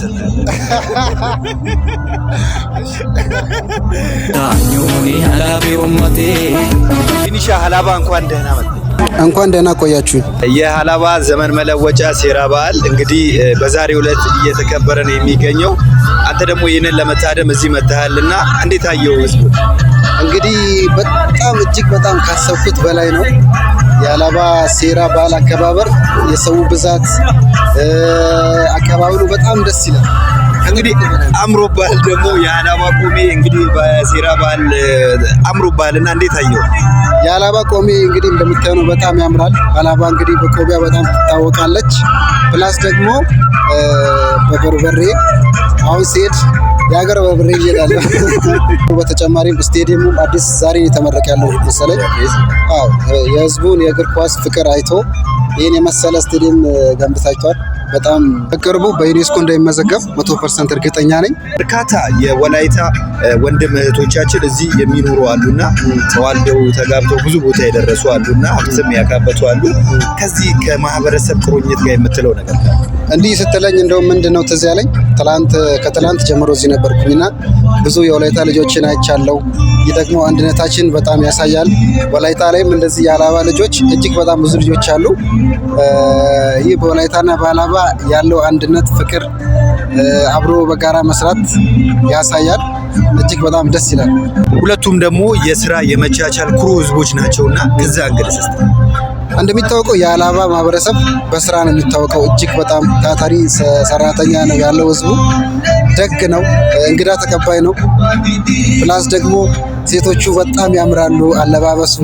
ሰጣለሁ። ፊኒሻ ሀላባ እንኳን ደህና መጣ። እንኳን ደህና ቆያችሁ። የሀላባ ዘመን መለወጫ ሴራ በዓል እንግዲህ በዛሬው ዕለት እየተከበረ ነው የሚገኘው። አንተ ደግሞ ይህንን ለመታደም እዚህ መጥተሃልና እንዴት አየው ህዝቡ? እንግዲህ በጣም እጅግ በጣም ካሰብኩት በላይ ነው። የሀላባ ሴራ በዓል አከባበር የሰው ብዛት አከባበሩ በጣም ደስ ይላል። እንግዲህ አምሮባል ደግሞ የሀላባ ቆሜ እንግዲህ በሴራ በዓል አምሮባልና እንዴት አየው? የሀላባ ቆሜ እንግዲህ እንደምታዩት በጣም ያምራል። ሀላባ እንግዲህ በቆቢያ በጣም ትታወቃለች። ፕላስ ደግሞ በበርበሬ አሁን ሲሄድ የሀገር በርበሬ ይሄዳል። በተጨማሪም ስቴዲየሙ አዲስ ዛሬ የተመረቀ ያለው መሰለኝ። አዎ የህዝቡን የእግር ኳስ ፍቅር አይቶ ይህን የመሰለ ስቴዲየም ገንብታችኋል። በጣም በቅርቡ በዩኔስኮ እንደሚመዘገብ 100% እርግጠኛ ነኝ። በርካታ የወላይታ ወንድም እህቶቻችን እዚህ የሚኖሩ አሉና ተዋልደው ተጋብተው ብዙ ቦታ የደረሱ አሉና ሀብትም ያካበቱ አሉ። ከዚህ ከማህበረሰብ ቁርኝት ጋር የምትለው ነገር ነው? እንዲህ ስትለኝ እንደውም ምንድነው ትዝ ያለኝ ከትላንት ጀምሮ እዚህ ነበርኩኝና ብዙ የወላይታ ልጆችን አይቻለሁ። ይህ ደግሞ አንድነታችን በጣም ያሳያል። ወላይታ ላይም እንደዚህ የሀላባ ልጆች እጅግ በጣም ብዙ ልጆች አሉ። ይህ በወላይታና በሀላባ ያለው አንድነት፣ ፍቅር፣ አብሮ በጋራ መስራት ያሳያል። እጅግ በጣም ደስ ይላል። ሁለቱም ደግሞ የስራ የመቻቻል ኩሩ ህዝቦች ናቸውና ከዛ እንግዲህ እንደሚታወቀው የሀላባ ማህበረሰብ በስራ ነው የሚታወቀው። እጅግ በጣም ታታሪ ሰራተኛ ነው ያለው። ህዝቡ ደግ ነው፣ እንግዳ ተቀባይ ነው። ፕላስ ደግሞ ሴቶቹ በጣም ያምራሉ አለባበሱ።